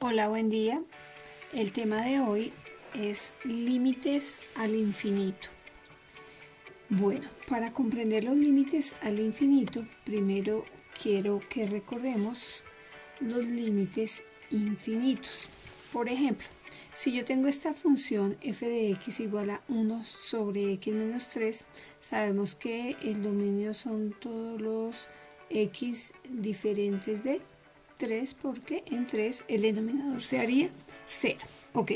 Hola, buen día. El tema de hoy es límites al infinito. Bueno, para comprender los límites al infinito, primero quiero que recordemos los límites infinitos. Por ejemplo, si yo tengo esta función f de x igual a 1 sobre x menos 3, sabemos que el dominio son todos los x diferentes de 3 porque en 3 el denominador se haría 0. Ok,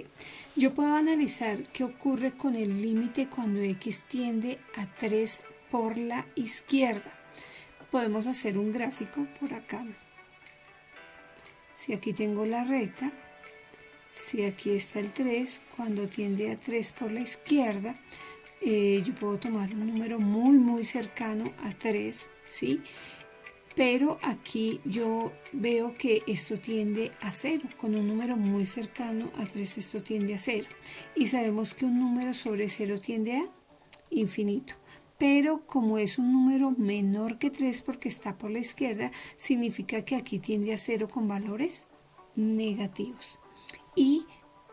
yo puedo analizar qué ocurre con el límite cuando x tiende a 3 por la izquierda. Podemos hacer un gráfico por acá. Si aquí tengo la recta, si aquí está el 3, cuando tiende a 3 por la izquierda, yo puedo tomar un número muy cercano a 3, ¿sí? Pero aquí yo veo que esto tiende a 0, con un número muy cercano a 3 esto tiende a 0. Y sabemos que un número sobre 0 tiende a infinito. Pero como es un número menor que 3 porque está por la izquierda, significa que aquí tiende a 0 con valores negativos. Y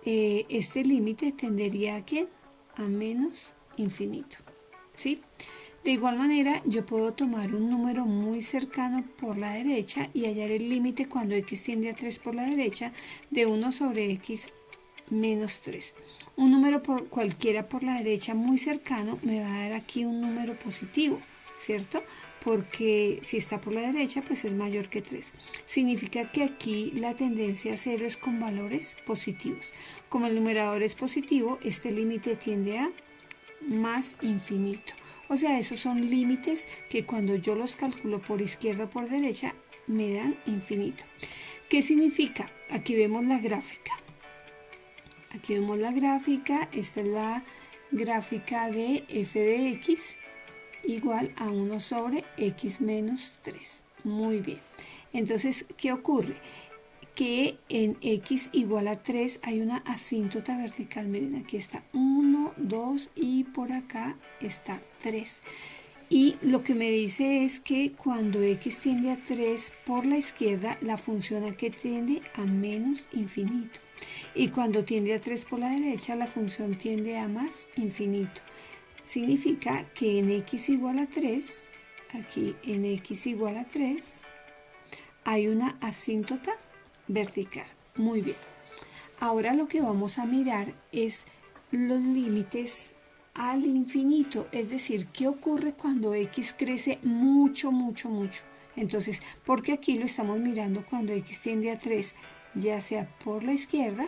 este límite tendería a ¿quién? A menos infinito. ¿Sí? De igual manera, yo puedo tomar un número muy cercano por la derecha y hallar el límite cuando x tiende a 3 por la derecha de 1 sobre x menos 3. Un número cualquiera por la derecha muy cercano me va a dar aquí un número positivo, ¿cierto? Porque si está por la derecha, pues es mayor que 3. Significa que aquí la tendencia a 0 es con valores positivos. Como el numerador es positivo, este límite tiende a más infinito. O sea, esos son límites que cuando yo los calculo por izquierda o por derecha me dan infinito. ¿Qué significa? Aquí vemos la gráfica. Aquí vemos la gráfica. Esta es la gráfica de f de x igual a 1 sobre x menos 3. Muy bien. Entonces, ¿qué ocurre? Que en x igual a 3 hay una asíntota vertical. Miren, aquí está 1, 2 y por acá está 3. Y lo que me dice es que cuando x tiende a 3 por la izquierda, la función a que tiende a menos infinito. Y cuando tiende a 3 por la derecha, la función tiende a más infinito. Significa que en x igual a 3, aquí en x igual a 3, hay una asíntota vertical. Muy bien. Ahora lo que vamos a mirar es los límites al infinito, es decir, qué ocurre cuando x crece mucho. Entonces, porque aquí lo estamos mirando cuando x tiende a 3, ya sea por la izquierda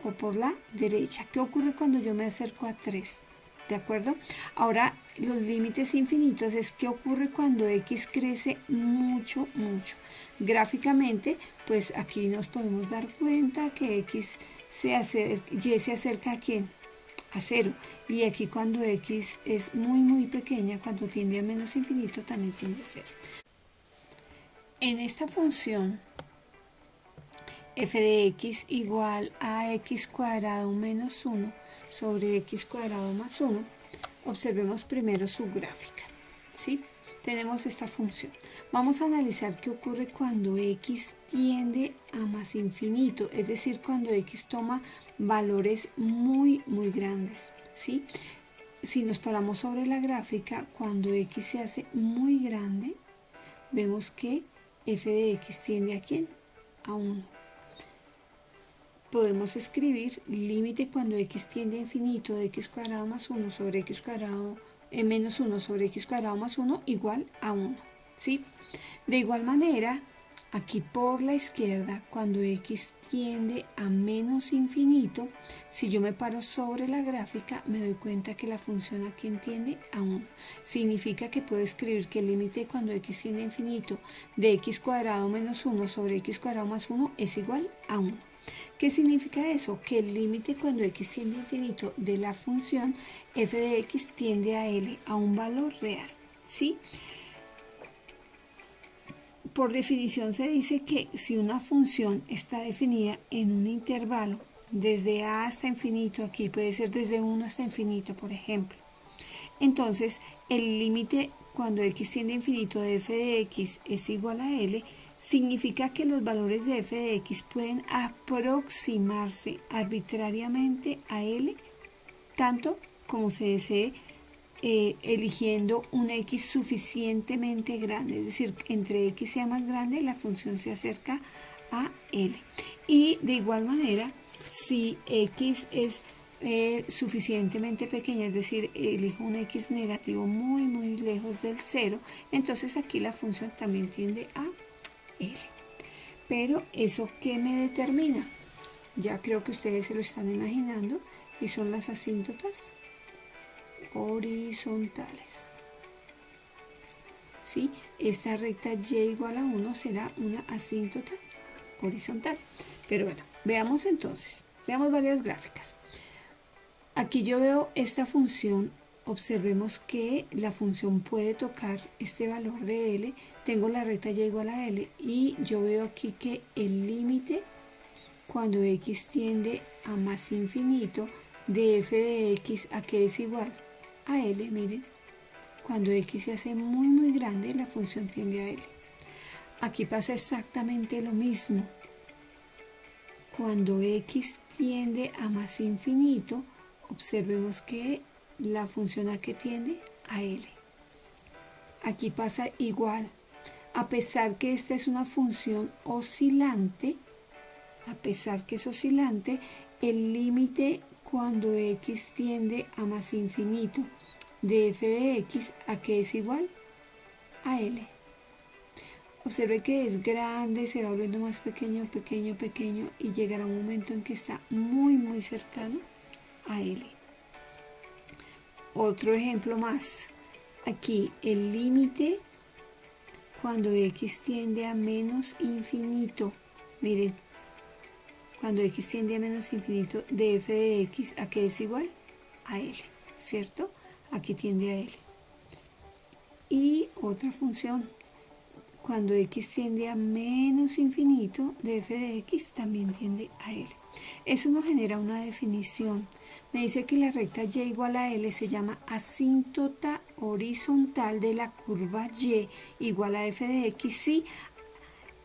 o por la derecha. ¿Qué ocurre cuando yo me acerco a 3? ¿De acuerdo? Ahora, los límites infinitos es qué ocurre cuando x crece mucho. Gráficamente, pues aquí nos podemos dar cuenta que x y se acerca a ¿quién? A 0. Y aquí cuando x es muy pequeña, cuando tiende a menos infinito, también tiende a 0. En esta función, f de x igual a x cuadrado menos 1 sobre x cuadrado más 1, observemos primero su gráfica, ¿sí? Tenemos esta función. Vamos a analizar qué ocurre cuando x tiende a más infinito, es decir, cuando x toma valores muy grandes, ¿sí? Si nos paramos sobre la gráfica, cuando x se hace muy grande, vemos que f de x tiende a ¿quién? A 1. Podemos escribir límite cuando x tiende a infinito de x cuadrado más 1 sobre x cuadrado menos 1 sobre x cuadrado más 1 igual a 1, ¿sí? De igual manera, aquí por la izquierda, cuando x tiende a menos infinito, si yo me paro sobre la gráfica, me doy cuenta que la función aquí tiende a 1. Significa que puedo escribir que el límite cuando x tiende a infinito de x cuadrado menos 1 sobre x cuadrado más 1 es igual a 1. ¿Qué significa eso? Que el límite cuando x tiende a infinito de la función f de x tiende a L, a un valor real, ¿sí? Por definición se dice que si una función está definida en un intervalo desde a hasta infinito, aquí puede ser desde 1 hasta infinito, por ejemplo, entonces el límite cuando x tiende a infinito de f de x es igual a L, significa que los valores de f de x pueden aproximarse arbitrariamente a L, tanto como se desee, eligiendo un x suficientemente grande, es decir, entre x sea más grande, la función se acerca a L. Y de igual manera, si x es suficientemente pequeña, es decir, elijo un x negativo muy lejos del 0, entonces aquí la función también tiende a L. Pero ¿eso qué me determina? Ya creo que ustedes se lo están imaginando, y son las asíntotas horizontales. ¿Sí? Esta recta y igual a 1 será una asíntota horizontal. Pero bueno, veamos entonces, veamos varias gráficas. Aquí yo veo esta función, observemos que la función puede tocar este valor de L, tengo la recta y igual a L, y yo veo aquí que el límite cuando x tiende a más infinito de f de x a que es igual a L, miren, cuando x se hace muy grande, la función tiende a L. Aquí pasa exactamente lo mismo. Cuando x tiende a más infinito, observemos que la función a que tiende a L. Aquí pasa igual. A pesar que esta es una función oscilante, a pesar que es oscilante, el límite cuando x tiende a más infinito de f de x a que es igual a L. Observe que es grande, se va volviendo más pequeño y llegará un momento en que está muy cercano a L. Otro ejemplo más. Aquí el límite cuando x tiende a menos infinito. Miren, cuando x tiende a menos infinito de f de x a que es igual a L, ¿cierto? Aquí tiende a L. Y otra función, cuando x tiende a menos infinito de f de x también tiende a L. Eso nos genera una definición. Me dice que la recta y igual a L se llama asíntota horizontal de la curva y igual a f de x si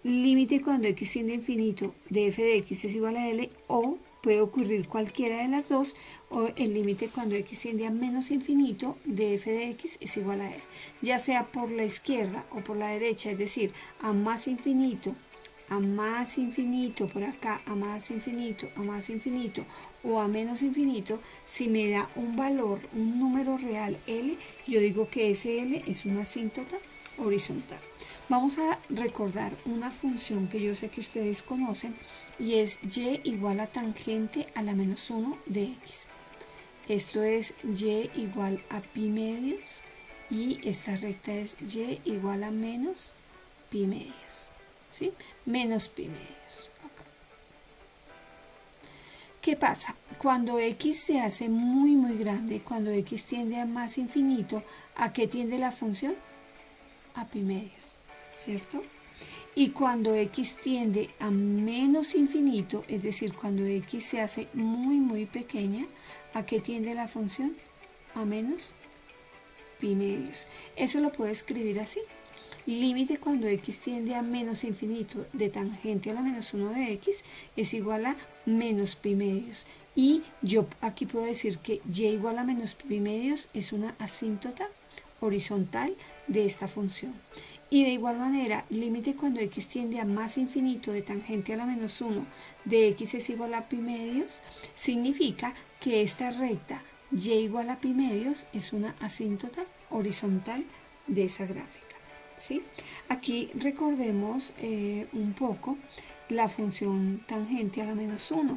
límite cuando x tiende a infinito de f de x es igual a L, o puede ocurrir cualquiera de las dos, o el límite cuando x tiende a menos infinito de f de x es igual a L, ya sea por la izquierda o por la derecha, es decir, a más infinito, por acá, a más infinito, o a menos infinito. Si me da un valor, un número real L, yo digo que ese L es una asíntota horizontal. Vamos a recordar una función que yo sé que ustedes conocen, y es y igual a tangente a la menos 1 de x. Esto es y igual a pi medios, y esta recta es y igual a menos pi medios, ¿sí? Menos pi medios. ¿Qué pasa? Cuando x se hace muy grande, cuando x tiende a más infinito, ¿a qué tiende la función? A pi medios, ¿cierto? Y cuando x tiende a menos infinito, es decir, cuando x se hace muy pequeña, ¿a qué tiende la función? A menos pi medios. Eso lo puedo escribir así. Límite cuando x tiende a menos infinito de tangente a la menos 1 de x es igual a menos pi medios. Y yo aquí puedo decir que y igual a menos pi medios es una asíntota horizontal de esta función. Y de igual manera, límite cuando x tiende a más infinito de tangente a la menos 1 de x es igual a pi medios, significa que esta recta y igual a pi medios es una asíntota horizontal de esa gráfica, ¿sí? Aquí recordemos un poco la función tangente a la menos 1.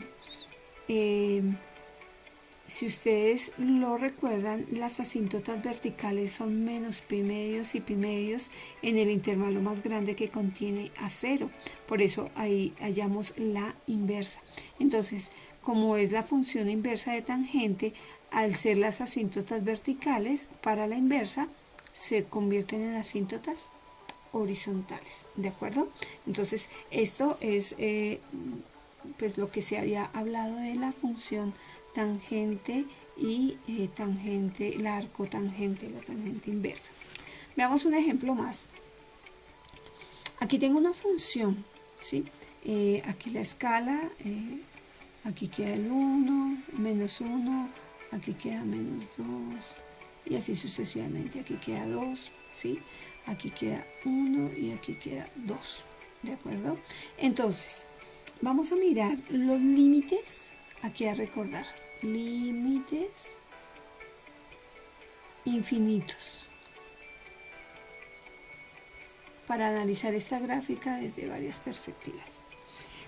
Si ustedes lo recuerdan, las asíntotas verticales son menos pi medios y pi medios en el intervalo más grande que contiene a 0. Por eso ahí hallamos la inversa. Entonces, como es la función inversa de tangente, al ser las asíntotas verticales, para la inversa se convierten en asíntotas horizontales, ¿de acuerdo? Entonces, esto es pues lo que se había hablado de la función tangente y tangente, la arcotangente, la tangente inversa. Veamos un ejemplo más. Aquí tengo una función, ¿sí? Aquí la escala, aquí queda el 1, menos 1, aquí queda menos 2, y así sucesivamente. Aquí queda 2, ¿sí? Aquí queda 1 y aquí queda 2, ¿de acuerdo? Entonces, vamos a mirar los límites, aquí a recordar, límites infinitos, para analizar esta gráfica desde varias perspectivas.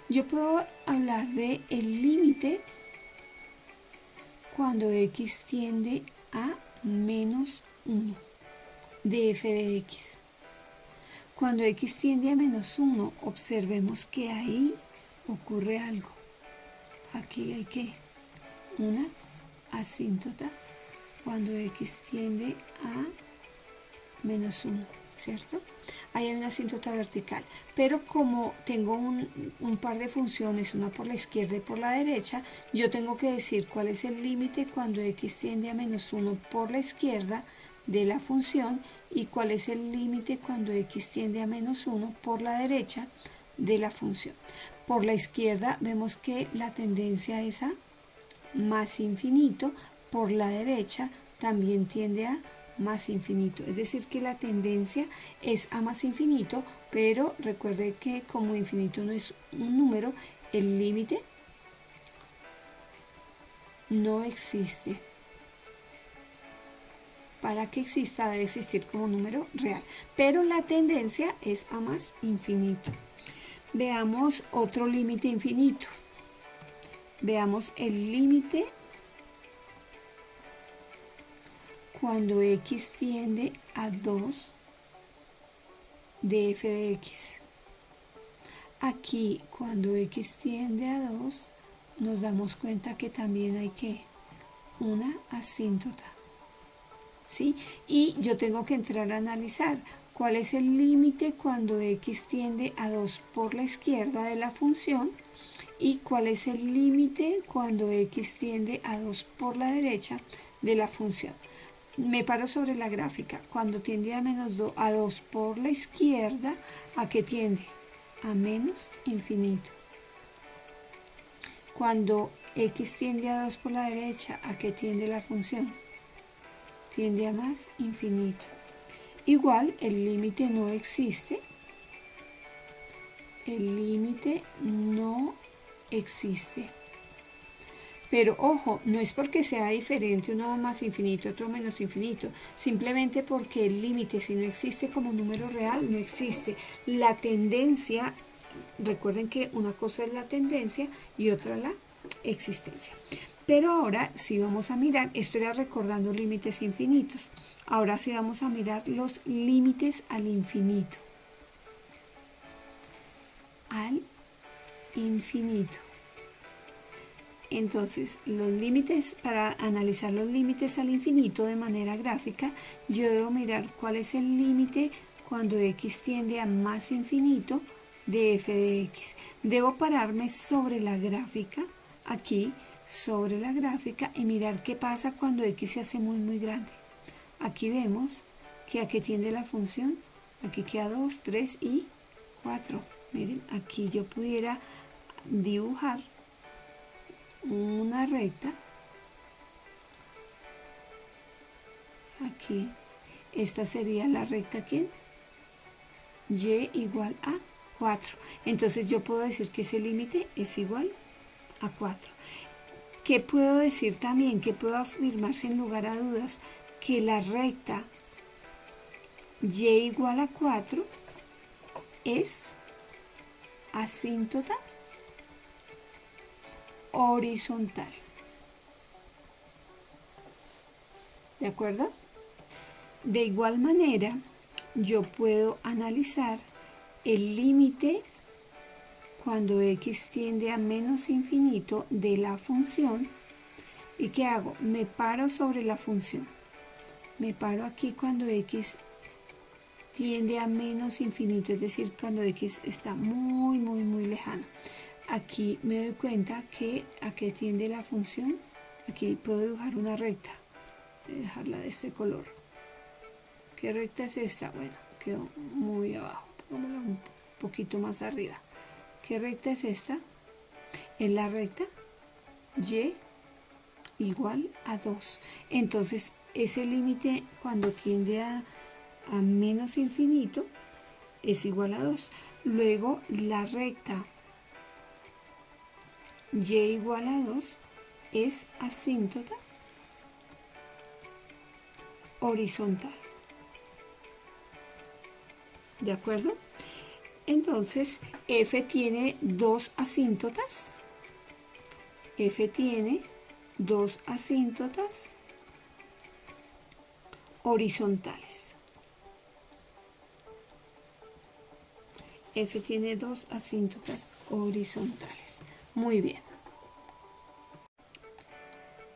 Yo puedo hablar de el límite cuando x tiende a menos 1 de f de x. Cuando x tiende a menos 1, observemos que ahí ocurre algo. Aquí hay que una asíntota cuando x tiende a menos 1, ¿cierto? Ahí hay una asíntota vertical, pero como tengo un par de funciones, una por la izquierda y por la derecha, yo tengo que decir cuál es el límite cuando x tiende a menos 1 por la izquierda de la función y cuál es el límite cuando x tiende a menos 1 por la derecha de la función. Por la izquierda vemos que la tendencia es a más infinito, por la derecha también tiende a más infinito, es decir que la tendencia es a más infinito, pero recuerde que como infinito no es un número, el límite no existe. Para que exista debe existir como número real, pero la tendencia es a más infinito. Veamos otro límite infinito. Veamos el límite cuando x tiende a 2 de f de x. Aquí, cuando x tiende a 2, nos damos cuenta que también hay que una asíntota, ¿sí? Y yo tengo que entrar a analizar cuál es el límite cuando x tiende a 2 por la izquierda de la función y cuál es el límite cuando x tiende a 2 por la derecha de la función. Me paro sobre la gráfica. Cuando tiende a menos 2, a 2 por la izquierda, ¿a qué tiende? A menos infinito. Cuando x tiende a 2 por la derecha, ¿a qué tiende la función? Tiende a más infinito. Igual, el límite no existe. El límite no existe. Pero ojo, no es porque sea diferente uno más infinito, otro menos infinito, simplemente porque el límite, si no existe como número real, no existe. La tendencia, recuerden que una cosa es la tendencia y otra la existencia. Pero ahora sí vamos a mirar, esto era recordando límites infinitos, ahora sí vamos a mirar los límites al infinito. Al infinito. Entonces, los límites, para analizar los límites al infinito de manera gráfica, yo debo mirar cuál es el límite cuando x tiende a más infinito de f de x. Debo pararme sobre la gráfica, aquí, sobre la gráfica, y mirar qué pasa cuando x se hace muy grande. Aquí vemos que a qué tiende la función, aquí queda 2, 3 y 4. Miren, aquí yo pudiera dibujar una recta aquí. Esta sería la recta ¿quién? Y igual a 4. Entonces yo puedo decir que ese límite es igual a 4. ¿Qué puedo decir también? Que puedo afirmar sin lugar a dudas que la recta y igual a 4 es asíntota horizontal. ¿De acuerdo? De igual manera, yo puedo analizar el límite cuando x tiende a menos infinito de la función. ¿Y qué hago? Me paro sobre la función. Me paro aquí cuando x tiende a menos infinito, es decir, cuando x está muy lejano. Aquí me doy cuenta que a qué tiende la función. Aquí puedo dibujar una recta. Voy a dejarla de este color. ¿Qué recta es esta? Bueno, quedó muy abajo. Pongámosla poquito más arriba. ¿Qué recta es esta? Es la recta y igual a 2. Entonces, ese límite cuando tiende a menos infinito es igual a 2. Luego, la recta y igual a 2 es asíntota horizontal. ¿De acuerdo? Entonces, F tiene dos asíntotas. F tiene dos asíntotas horizontales. F tiene dos asíntotas horizontales. Muy bien.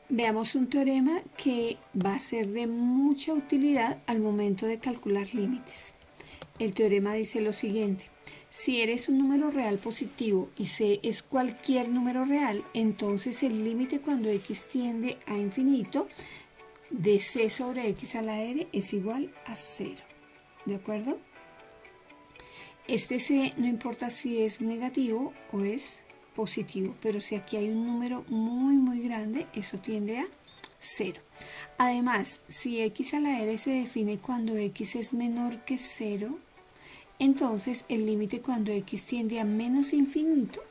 Veamos un teorema que va a ser de mucha utilidad al momento de calcular límites. El teorema dice lo siguiente: si eres un número real positivo y C es cualquier número real, entonces el límite cuando X tiende a infinito de C sobre X a la R es igual a 0. ¿De acuerdo? Este C no importa si es negativo o es positivo, pero si aquí hay un número muy grande, eso tiende a 0. Además, si X a la R se define cuando X es menor que 0, entonces el límite cuando X tiende a menos infinito,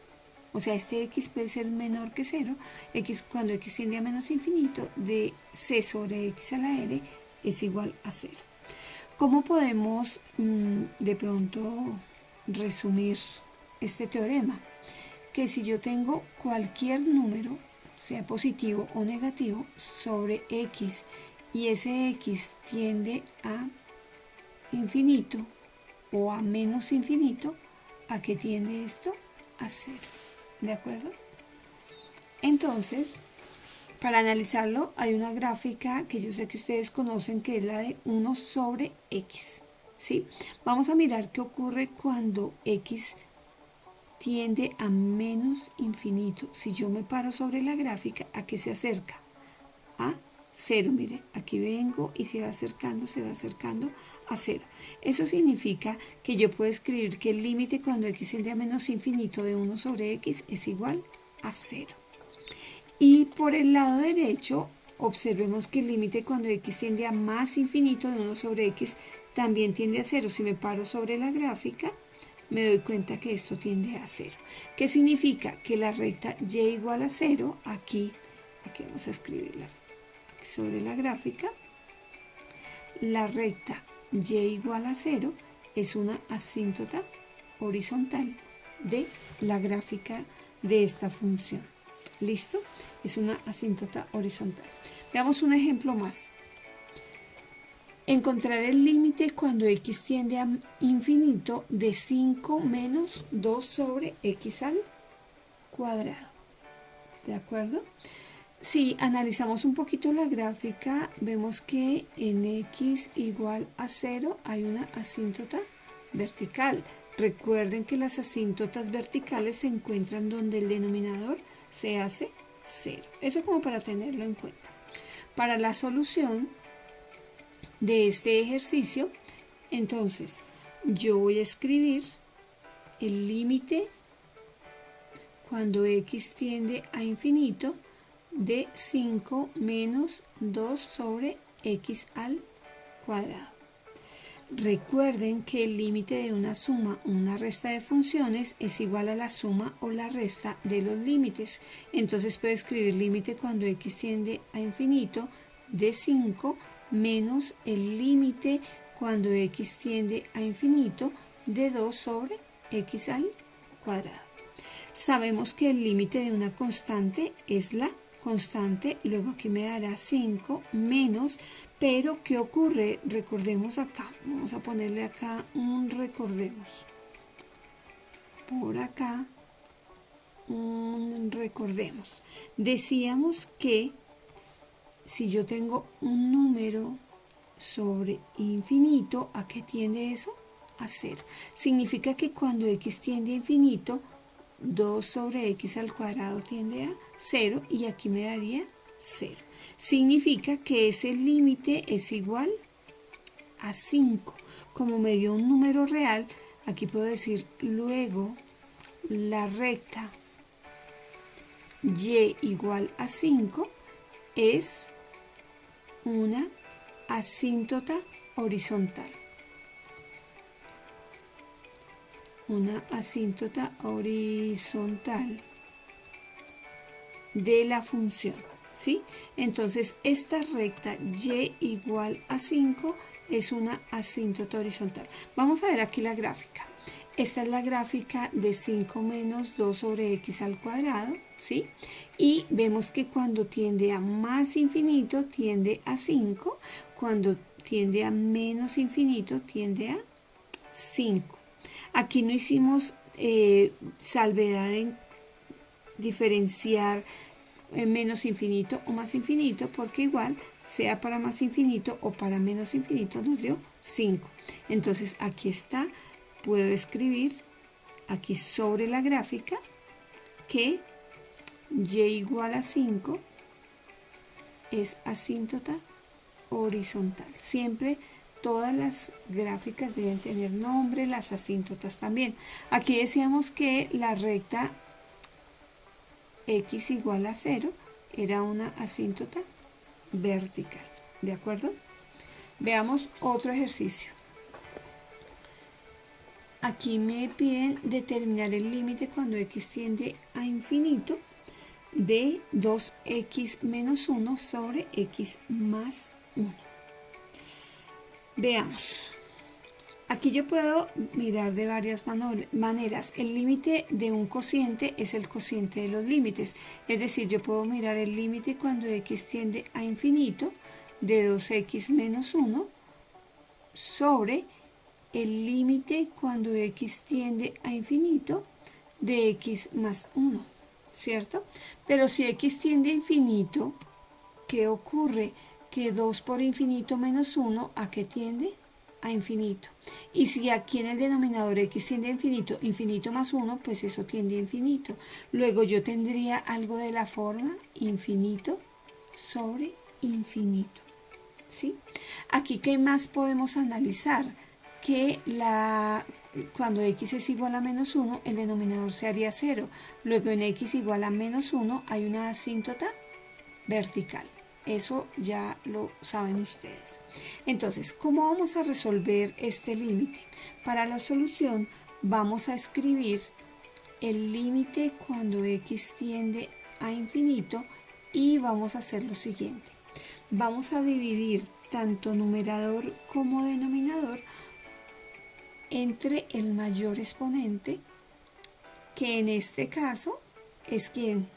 o sea, este X puede ser menor que 0, cuando X tiende a menos infinito de C sobre X a la R es igual a 0. ¿Cómo podemos de pronto resumir este teorema? Que si yo tengo cualquier número, sea positivo o negativo, sobre X y ese X tiende a infinito o a menos infinito, ¿a qué tiende esto? A 0. ¿De acuerdo? Entonces, para analizarlo hay una gráfica que yo sé que ustedes conocen, que es la de 1 sobre X. ¿Sí? Vamos a mirar qué ocurre cuando X tiende a menos infinito. Si yo me paro sobre la gráfica, ¿a qué se acerca? A 0. Mire, aquí vengo y se va acercando a 0. Eso significa que yo puedo escribir que el límite cuando X tiende a menos infinito de 1 sobre X es igual a 0. Y por el lado derecho, observemos que el límite cuando X tiende a más infinito de 1 sobre X también tiende a 0. Si me paro sobre la gráfica, me doy cuenta que esto tiende a 0. ¿Qué significa? Que la recta y igual a 0, aquí vamos a escribirla aquí sobre la gráfica, la recta y igual a 0 es una asíntota horizontal de la gráfica de esta función. ¿Listo? Es una asíntota horizontal. Veamos un ejemplo más. Encontrar el límite cuando X tiende a infinito de 5 menos 2 sobre X al cuadrado. ¿De acuerdo? Si analizamos un poquito la gráfica, vemos que en X igual a 0 hay una asíntota vertical. Recuerden que las asíntotas verticales se encuentran donde el denominador se hace 0. Eso como para tenerlo en cuenta. Para la solución de este ejercicio, entonces yo voy a escribir el límite cuando X tiende a infinito de 5 menos 2 sobre X al cuadrado. Recuerden que el límite de una suma o una resta de funciones es igual a la suma o la resta de los límites. Entonces puedo escribir límite cuando X tiende a infinito de 5 menos el límite cuando X tiende a infinito de 2 sobre X al cuadrado. Sabemos que el límite de una constante es la constante, luego aquí me dará 5 menos, pero ¿qué ocurre? Recordemos acá, vamos a ponerle acá un recordemos. Por acá, un recordemos. Decíamos que si yo tengo un número sobre infinito, ¿a qué tiende eso? A 0. Significa que cuando X tiende a infinito, 2 sobre X al cuadrado tiende a 0 y aquí me daría 0. Significa que ese límite es igual a 5. Como me dio un número real, Aquí puedo decir luego la recta y igual a 5 es una asíntota horizontal. Una asíntota horizontal de la función, ¿sí? Entonces esta recta y igual a 5 es una asíntota horizontal. Vamos a ver aquí la gráfica. Esta es la gráfica de 5 menos 2 sobre x al cuadrado, ¿sí? Y vemos que cuando tiende a más infinito tiende a 5, cuando tiende a menos infinito tiende a 5. Aquí no hicimos salvedad en diferenciar menos infinito o más infinito, porque igual sea para más infinito o para menos infinito nos dio 5. Entonces aquí está, puedo escribir aquí sobre la gráfica que y igual a 5 es asíntota horizontal. Siempre todas las gráficas deben tener nombre, las asíntotas también. Aquí decíamos que la recta x igual a 0 era una asíntota vertical, ¿de acuerdo? Veamos otro ejercicio. Aquí me piden determinar el límite cuando x tiende a infinito de 2x menos 1 sobre x más 1. Veamos. Aquí yo puedo mirar de varias maneras. El límite de un cociente es el cociente de los límites. Es decir, yo puedo mirar el límite cuando x tiende a infinito de 2x menos 1 sobre el límite cuando x tiende a infinito de x más 1, ¿cierto? Pero si x tiende a infinito, ¿qué ocurre? Que 2 por infinito menos 1, ¿a qué tiende? A infinito. Y si aquí en el denominador x tiende a infinito, infinito más 1, pues eso tiende a infinito. Luego yo tendría algo de la forma infinito sobre infinito, ¿sí? Aquí, ¿qué más podemos analizar? Que cuando x es igual a menos 1, el denominador se haría 0. Luego en x igual a menos 1 hay una asíntota vertical. Eso ya lo saben ustedes. Entonces, ¿cómo vamos a resolver este límite? Para la solución vamos a escribir el límite cuando x tiende a infinito y vamos a hacer lo siguiente. Vamos a dividir tanto numerador como denominador entre el mayor exponente, que en este caso es ¿quién?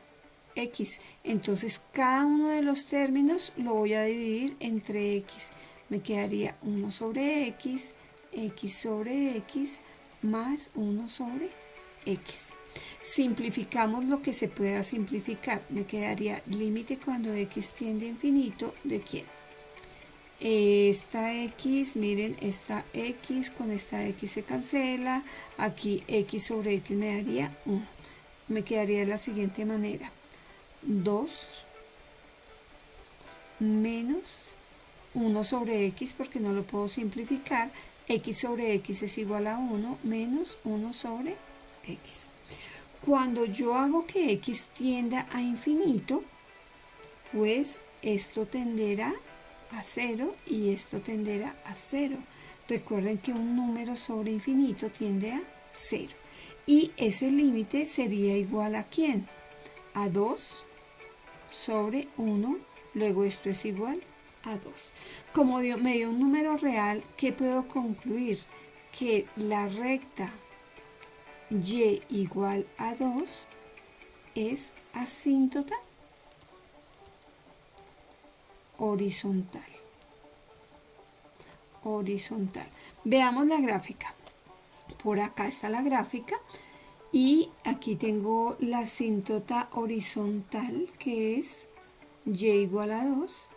X. Entonces cada uno de los términos lo voy a dividir entre x. Me quedaría 1 sobre x, x sobre x, más 1 sobre x. Simplificamos lo que se pueda simplificar. Me quedaría límite cuando x tiende a infinito, ¿de quién? Esta x, miren, esta x con esta x se cancela. Aquí x sobre x me daría 1. Me quedaría de la siguiente manera. 2 menos 1 sobre x, porque no lo puedo simplificar. X sobre x es igual a 1 menos 1 sobre x. Cuando yo hago que x tienda a infinito, pues esto tenderá a 0 y esto tenderá a 0. Recuerden que un número sobre infinito tiende a 0. Y ese límite sería igual a ¿quién? A 2 sobre 1, luego esto es igual a 2. Como me dio un número real, ¿qué puedo concluir? Que la recta y igual a 2 es asíntota horizontal. Horizontal. Veamos la gráfica. Por acá está la gráfica. Y aquí tengo la asíntota horizontal, que es y igual a 2,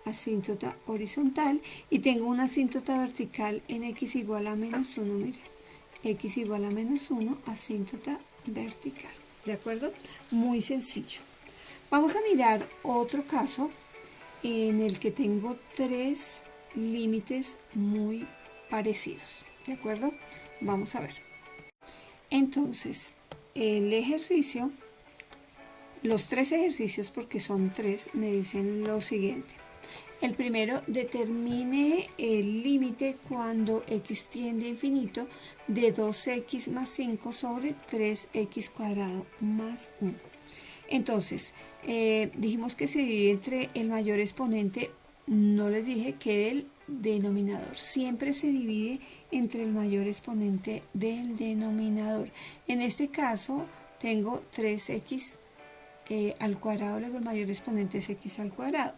asíntota horizontal, y tengo una asíntota vertical en x igual a menos 1, miren, x igual a menos 1, asíntota vertical, ¿de acuerdo? Muy sencillo. Vamos a mirar otro caso en el que tengo tres límites muy parecidos. ¿De acuerdo? Vamos a ver. Entonces, el ejercicio, los 3 ejercicios, porque son 3, me dicen lo siguiente. El primero, determine el límite cuando x tiende a infinito de 2x más 5 sobre 3x cuadrado más 1. Entonces, dijimos que se divide entre el mayor exponente, no les dije que el denominador siempre se divide entre el mayor exponente del denominador. En este caso tengo 3x al cuadrado, luego el mayor exponente es x al cuadrado.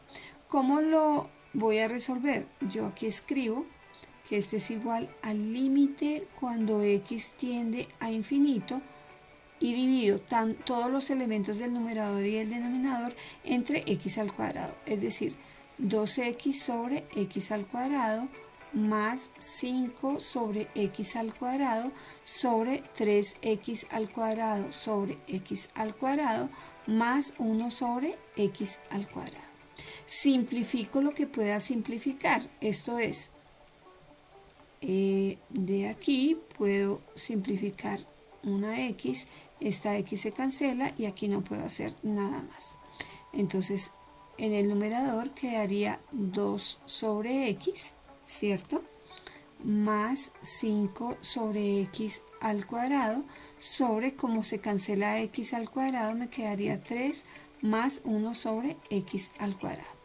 ¿Cómo lo voy a resolver? Yo aquí escribo que esto es igual al límite cuando x tiende a infinito y divido todos los elementos del numerador y del denominador entre x al cuadrado, es decir, 2x sobre x al cuadrado más 5 sobre x al cuadrado sobre 3x al cuadrado sobre x al cuadrado más 1 sobre x al cuadrado. Simplifico lo que pueda simplificar, esto es, de aquí puedo simplificar una x, esta x se cancela y aquí no puedo hacer nada más. Entonces, en el numerador quedaría 2 sobre x, ¿cierto? Más 5 sobre x al cuadrado sobre, como se cancela x al cuadrado, me quedaría 3 más 1 sobre x al cuadrado.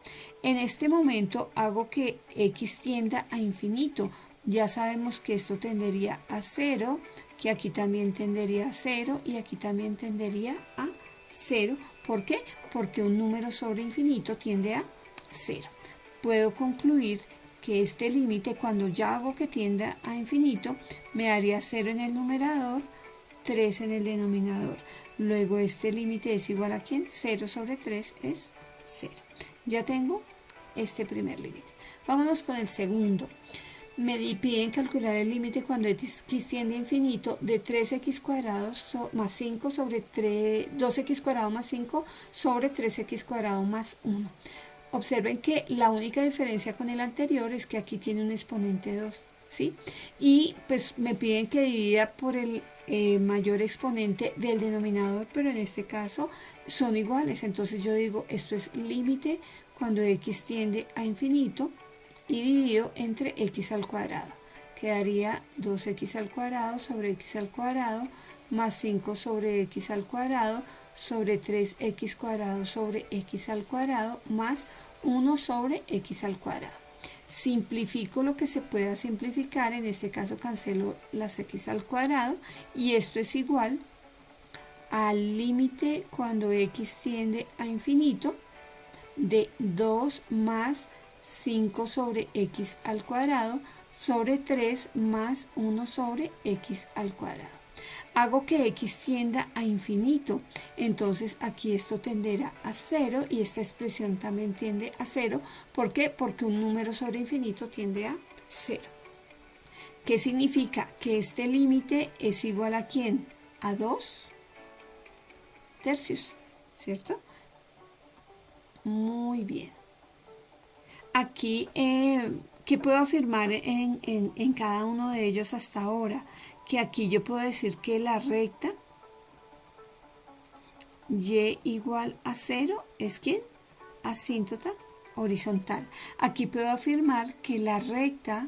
En este momento hago que x tienda a infinito. Ya sabemos que esto tendería a 0, que aquí también tendería a 0 y aquí también tendería a 0. ¿Por qué? Porque un número sobre infinito tiende a 0. Puedo concluir que este límite, cuando ya hago que tienda a infinito, me daría 0 en el numerador, 3 en el denominador. Luego este límite es igual a ¿quién? 0 sobre 3 es 0. Ya tengo este primer límite. Vámonos con el segundo. Me piden calcular el límite cuando x tiende a infinito de 3x cuadrado más 5 sobre 2x cuadrado más 5 sobre 3x cuadrado más 1. Observen que la única diferencia con el anterior es que aquí tiene un exponente 2, ¿sí? Y pues me piden que divida por el mayor exponente del denominador, pero en este caso son iguales. Entonces yo digo, esto es límite cuando x tiende a infinito y divido entre x al cuadrado. Quedaría 2x al cuadrado sobre x al cuadrado más 5 sobre x al cuadrado sobre 3x cuadrado sobre x al cuadrado más 1 sobre x al cuadrado. Simplifico lo que se pueda simplificar, en este caso cancelo las x al cuadrado y esto es igual al límite cuando x tiende a infinito de 2 más 5 sobre x al cuadrado sobre 3 más 1 sobre x al cuadrado. Hago que x tienda a infinito, entonces aquí esto tenderá a 0 y esta expresión también tiende a 0. ¿Por qué? Porque un número sobre infinito tiende a 0. ¿Qué significa? Que este límite es igual a ¿quién? A 2 tercios, ¿cierto? Muy bien. Aquí, ¿qué puedo afirmar en cada uno de ellos hasta ahora? Que aquí yo puedo decir que la recta y igual a 0 es ¿quién? Asíntota horizontal. Aquí puedo afirmar que la recta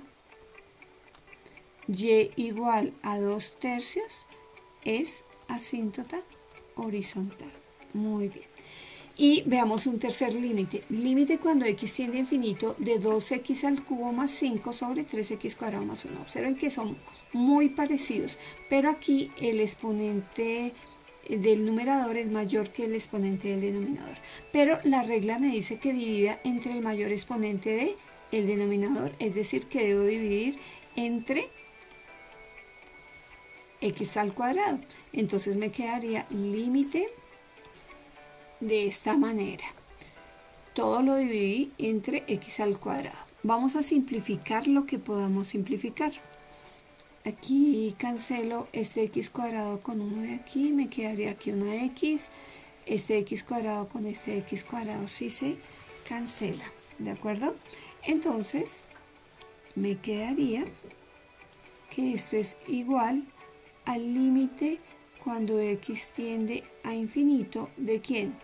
y igual a 2 tercios es asíntota horizontal. Muy bien. Y veamos un tercer límite. Límite cuando x tiende a infinito de 2x al cubo más 5 sobre 3x cuadrado más 1. Observen que son muy parecidos, pero aquí el exponente del numerador es mayor que el exponente del denominador. Pero la regla me dice que divida entre el mayor exponente del denominador, es decir, que debo dividir entre x al cuadrado. Entonces me quedaría límite de esta manera. Todo lo dividí entre x al cuadrado. Vamos a simplificar lo que podamos simplificar. Aquí cancelo este x cuadrado con 1 de aquí, me quedaría aquí una x. Este x cuadrado con este x cuadrado sí se cancela, ¿de acuerdo? Entonces me quedaría que esto es igual al límite cuando x tiende a infinito, ¿de quién?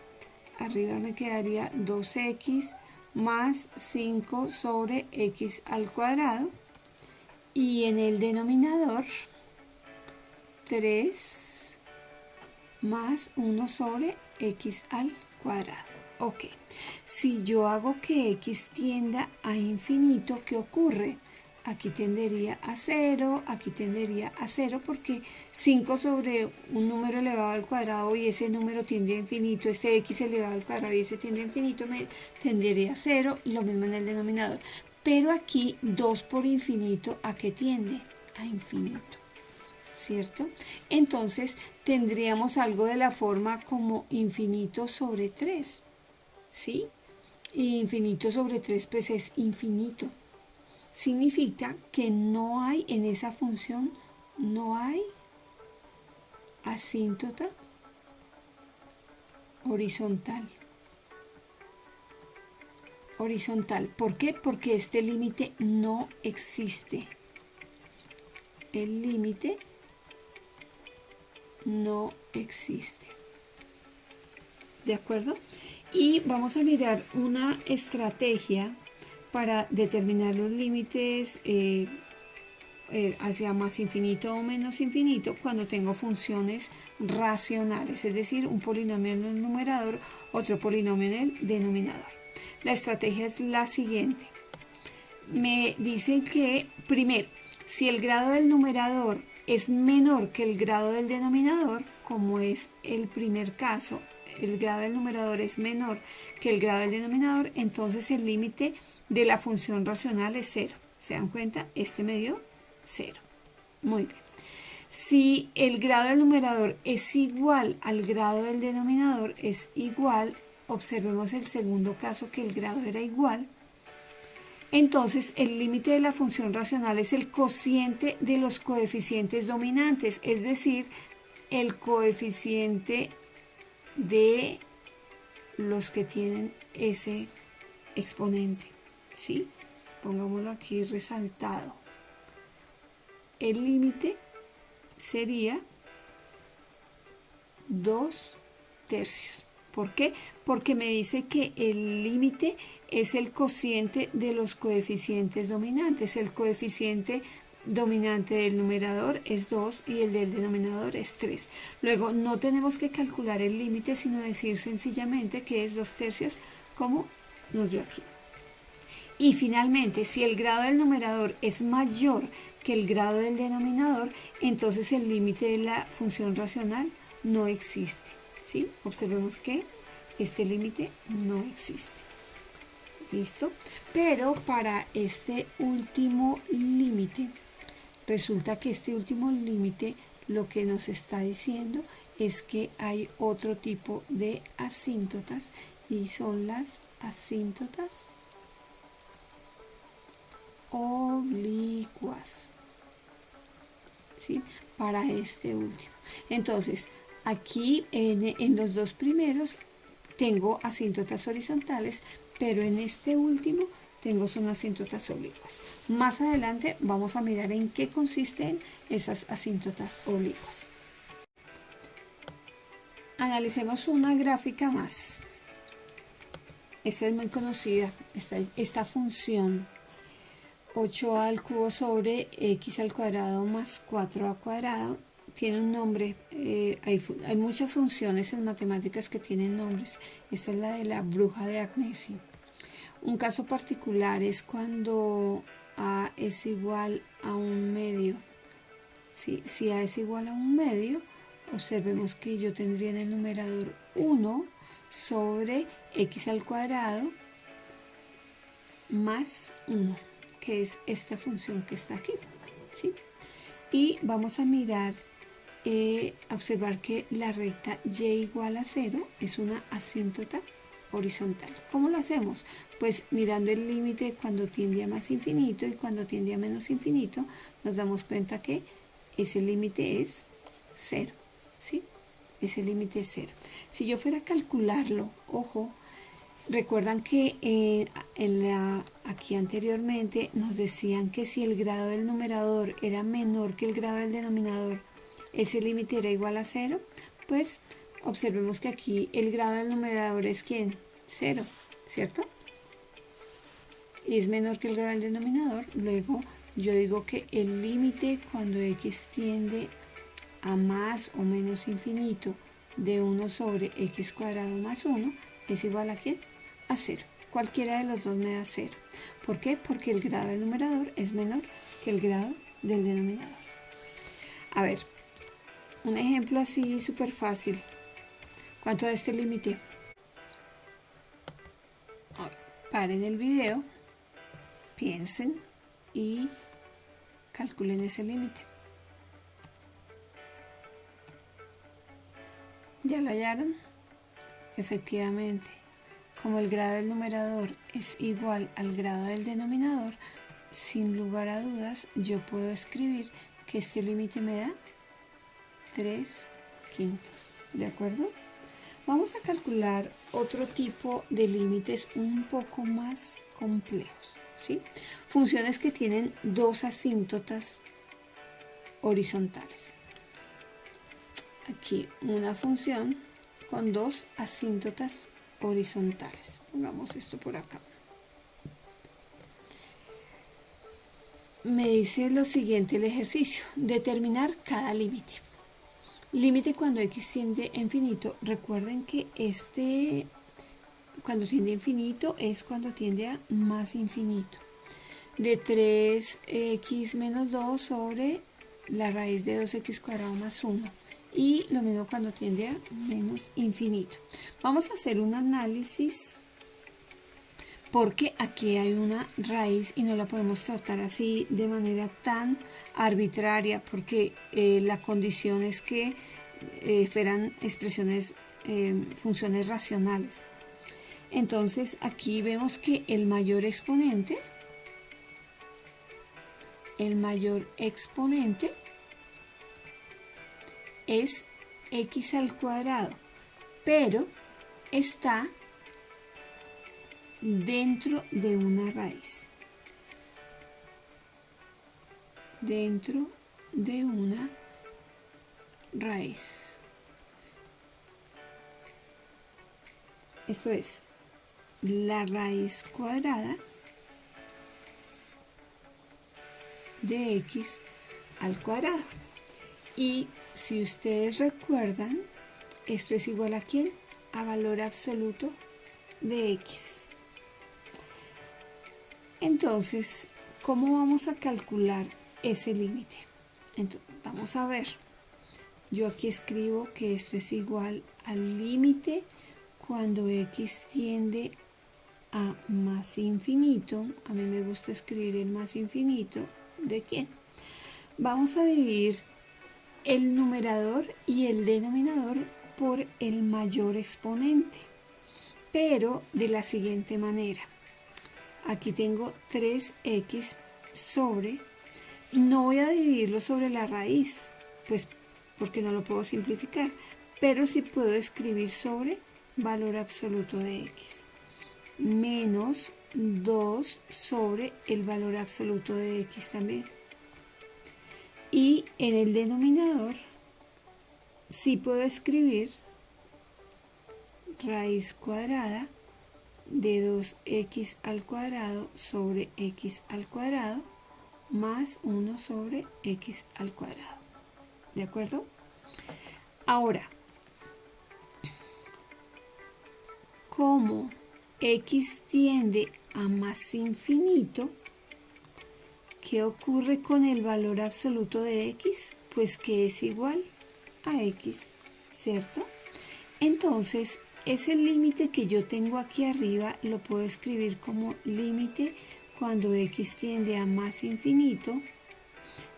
Arriba me quedaría 2x más 5 sobre x al cuadrado, y en el denominador 3 más 1 sobre x al cuadrado. Ok, si yo hago que x tienda a infinito, ¿qué ocurre? Aquí tendería a 0, aquí tendería a 0, porque 5 sobre un número elevado al cuadrado y ese número tiende a infinito, este x elevado al cuadrado y ese tiende a infinito, me tendería a 0, lo mismo en el denominador. Pero aquí 2 por infinito, ¿a qué tiende? A infinito, ¿cierto? Entonces tendríamos algo de la forma como infinito sobre 3, ¿sí? Y infinito sobre 3 pues es infinito. Significa que no hay en esa función, no hay asíntota horizontal. Horizontal. ¿Por qué? Porque este límite no existe. El límite no existe. ¿De acuerdo? Y vamos a mirar una estrategia para determinar los límites hacia más infinito o menos infinito cuando tengo funciones racionales, es decir, un polinomio en el numerador, otro polinomio en el denominador. La estrategia es la siguiente. Me dicen que, primero, si el grado del numerador es menor que el grado del denominador, como es el primer caso, el grado del numerador es menor que el grado del denominador, entonces el límite de la función racional es 0. ¿Se dan cuenta? Este me dio 0. Muy bien. Si el grado del numerador es igual al grado del denominador, es igual, observemos el segundo caso que el grado era igual, entonces el límite de la función racional es el cociente de los coeficientes dominantes, es decir, el coeficiente de los que tienen ese exponente, ¿sí? Pongámoslo aquí resaltado. El límite sería 2/3. ¿Por qué? Porque me dice que el límite es el cociente de los coeficientes dominantes. El coeficiente dominante del numerador es 2 y el del denominador es 3. Luego no tenemos que calcular el límite, sino decir sencillamente que es 2/3, como nos dio aquí. Y finalmente, si el grado del numerador es mayor que el grado del denominador, entonces el límite de la función racional no existe, ¿sí? Observemos que este límite no existe. ¿Listo? Pero para este último límite, resulta que este último límite lo que nos está diciendo es que hay otro tipo de asíntotas y son las asíntotas oblicuas, ¿sí? Para este último. Entonces, aquí en los dos primeros tengo asíntotas horizontales, pero en este último tengo son asíntotas oblicuas. Más adelante vamos a mirar en qué consisten esas asíntotas oblicuas. Analicemos una gráfica más. Esta es muy conocida, esta función 8a al cubo sobre x al cuadrado más 4a cuadrado tiene un nombre. Hay muchas funciones en matemáticas que tienen nombres. Esta es la de la bruja de Agnesi. Un caso particular es cuando a es igual a un medio. ¿Sí? Si a es igual a un medio, observemos que yo tendría en el numerador 1 sobre x al cuadrado más 1, que es esta función que está aquí, ¿sí? Y vamos a mirar, observar que la recta y igual a 0 es una asíntota horizontal. ¿Cómo lo hacemos? Pues mirando el límite cuando tiende a más infinito y cuando tiende a menos infinito, nos damos cuenta que ese límite es 0, ¿sí? Ese límite es 0. Si yo fuera a calcularlo, ojo, Recuerdan que aquí anteriormente nos decían que si el grado del numerador era menor que el grado del denominador, ese límite era igual a 0. Pues observemos que aquí el grado del numerador es ¿quién? 0, ¿cierto? Y es menor que el grado del denominador. Luego yo digo que el límite cuando x tiende a más o menos infinito de 1 sobre x cuadrado más 1 es igual a ¿qué? A 0. Cualquiera de los dos me da 0. ¿Por qué? Porque el grado del numerador es menor que el grado del denominador. A ver, un ejemplo así súper fácil. ¿Cuánto da este límite? Paren el video, piensen y calculen ese límite. ¿Ya lo hallaron? Efectivamente, como el grado del numerador es igual al grado del denominador, sin lugar a dudas yo puedo escribir que este límite me da 3/5. ¿De acuerdo? Vamos a calcular otro tipo de límites un poco más complejos, ¿sí? Funciones que tienen dos asíntotas horizontales. Aquí una función con dos asíntotas horizontales. Pongamos esto por acá. Me dice lo siguiente el ejercicio: determinar cada límite. Límite cuando x tiende a infinito. Recuerden que cuando tiende a infinito es cuando tiende a más infinito. De 3x menos 2 sobre la raíz de 2x cuadrado más 1. Y lo mismo cuando tiende a menos infinito. Vamos a hacer un análisis porque aquí hay una raíz y no la podemos tratar así de manera tan arbitraria, porque la condición es que fueran expresiones, funciones racionales. Entonces aquí vemos que el mayor exponente es x al cuadrado, pero está dentro de una raíz. Dentro de una raíz. Esto es la raíz cuadrada de x al cuadrado. Y si ustedes recuerdan, esto es igual a ¿quién? A valor absoluto de x. Entonces, ¿cómo vamos a calcular ese límite? Entonces, vamos a ver. Yo aquí escribo que esto es igual al límite cuando x tiende a más infinito. A mí me gusta escribir el más infinito. ¿De quién? Vamos a dividir el numerador y el denominador por el mayor exponente, pero de la siguiente manera. Aquí tengo 3x sobre, no voy a dividirlo sobre la raíz, pues porque no lo puedo simplificar, pero sí puedo escribir sobre valor absoluto de x, menos 2 sobre el valor absoluto de x también. Y en el denominador sí puedo escribir raíz cuadrada de 2x al cuadrado sobre x al cuadrado más 1 sobre x al cuadrado. ¿De acuerdo? Ahora, como x tiende a más infinito, ¿qué ocurre con el valor absoluto de x? Pues que es igual a x, ¿cierto? Entonces, ese límite que yo tengo aquí arriba lo puedo escribir como límite cuando x tiende a más infinito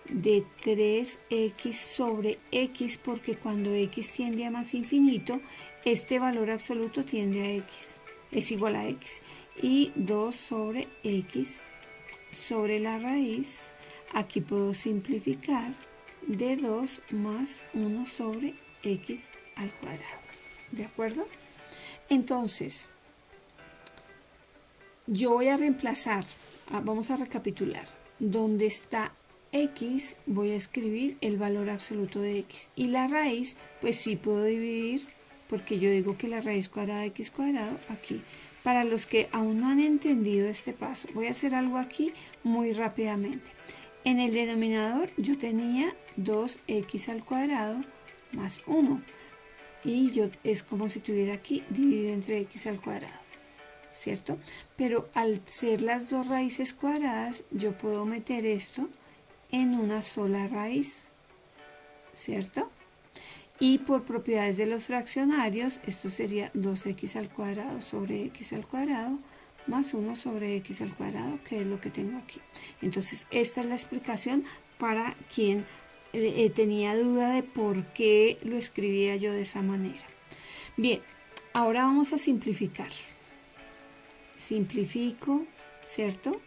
de 3x sobre x, porque cuando x tiende a más infinito, este valor absoluto tiende a x, es igual a x, y 2 sobre x sobre la raíz. Aquí puedo simplificar de 2 más 1 sobre x al cuadrado. ¿De acuerdo? Entonces, yo voy a reemplazar, vamos a recapitular, donde está x voy a escribir el valor absoluto de x, y la raíz pues sí puedo dividir, porque yo digo que la raíz cuadrada de x cuadrado aquí. Para los que aún no han entendido este paso, voy a hacer algo aquí muy rápidamente. En el denominador yo tenía 2x al cuadrado más 1, y yo es como si tuviera aquí dividido entre x al cuadrado, ¿cierto? Pero al ser las dos raíces cuadradas, yo puedo meter esto en una sola raíz, ¿cierto? Y por propiedades de los fraccionarios, esto sería 2x al cuadrado sobre x al cuadrado más 1 sobre x al cuadrado, que es lo que tengo aquí. Entonces, esta es la explicación para quien tenía duda de por qué lo escribía yo de esa manera. Bien, ahora vamos a simplificar. Simplifico, ¿cierto?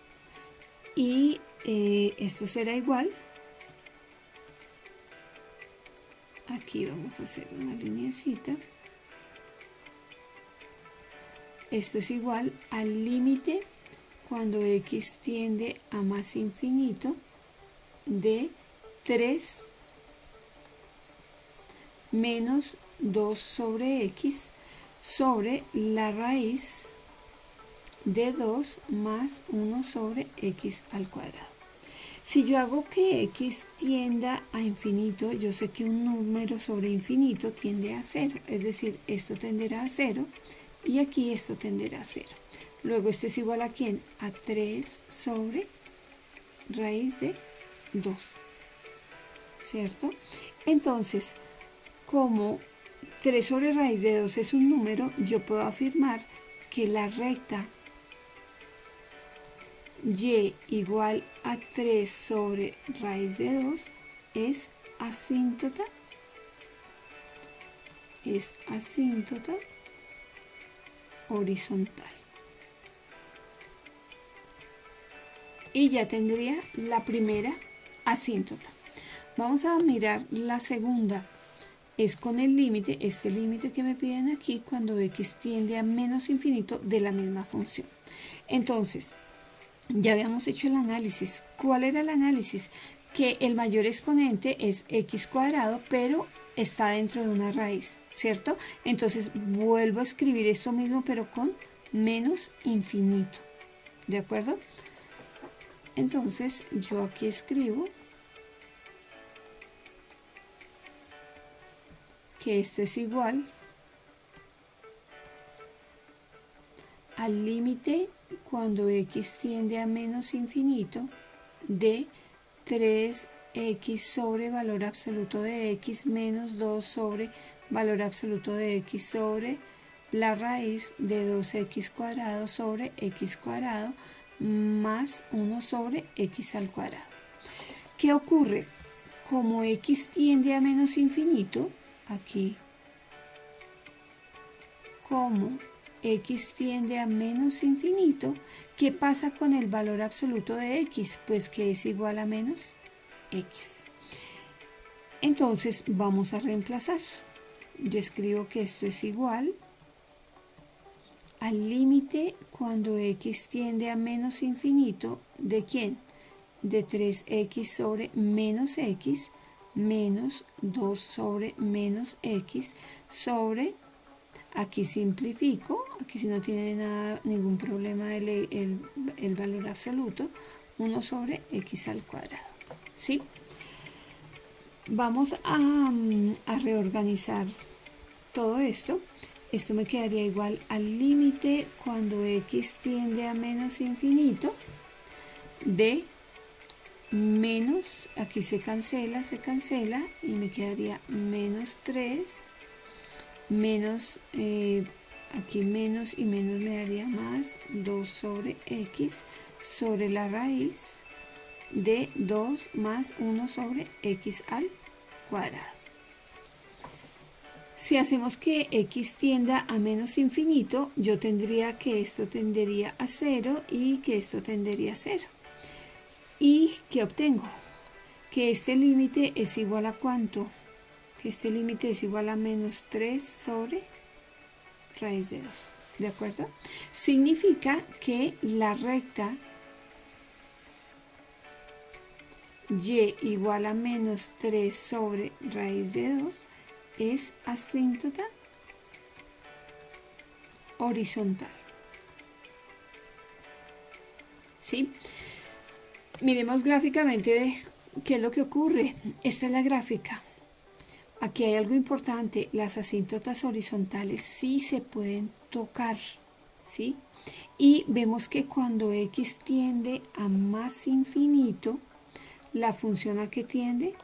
Y esto será igual. Aquí vamos a hacer una lineecita. Esto es igual al límite cuando x tiende a más infinito de 3 menos 2 sobre x sobre la raíz de 2 más 1 sobre x al cuadrado. Si yo hago que x tienda a infinito, yo sé que un número sobre infinito tiende a 0, es decir, esto tenderá a 0 y aquí esto tenderá a 0. Luego esto es igual a ¿quién? A 3 sobre raíz de 2, ¿cierto? Entonces, como 3 sobre raíz de 2 es un número, yo puedo afirmar que la recta y igual a 3 sobre raíz de 2 es asíntota horizontal. Y ya tendría la primera asíntota. Vamos a mirar la segunda. Es con el límite, este límite que me piden aquí, cuando x tiende a menos infinito de la misma función. Entonces, ya habíamos hecho el análisis. ¿Cuál era el análisis? Que el mayor exponente es x cuadrado, pero está dentro de una raíz, ¿cierto? Entonces vuelvo a escribir esto mismo, pero con menos infinito, ¿de acuerdo? Entonces yo aquí escribo que esto es igual al límite cuando x tiende a menos infinito de 3x sobre valor absoluto de x menos 2 sobre valor absoluto de x sobre la raíz de 2x cuadrado sobre x cuadrado más 1 sobre x al cuadrado. ¿Qué ocurre? Como x tiende a menos infinito, aquí, como x tiende a menos infinito, ¿qué pasa con el valor absoluto de x? Pues que es igual a menos x. Entonces vamos a reemplazar. Yo escribo que esto es igual al límite cuando x tiende a menos infinito, ¿de quién? De 3x sobre menos x menos 2 sobre menos x sobre, aquí simplifico, aquí si no tiene nada, ningún problema el valor absoluto, 1 sobre x al cuadrado, ¿sí? Vamos a reorganizar todo esto. Esto me quedaría igual al límite cuando x tiende a menos infinito de menos, aquí se cancela y me quedaría menos 3 menos, aquí menos y menos me daría más 2 sobre x sobre la raíz de 2 más 1 sobre x al cuadrado. Si hacemos que x tienda a menos infinito, yo tendría que esto tendería a 0 y que esto tendería a 0. ¿Y qué obtengo? Que este límite es igual a ¿cuánto? Que este límite es igual a menos 3 sobre raíz de 2. ¿de acuerdo? Significa que la recta y igual a menos 3 sobre raíz de 2 es asíntota horizontal. ¿Sí? Miremos gráficamente qué es lo que ocurre. Esta es la gráfica. Aquí hay algo importante. Las asíntotas horizontales sí se pueden tocar, ¿sí? Y vemos que cuando x tiende a más infinito, la función a qué tiende?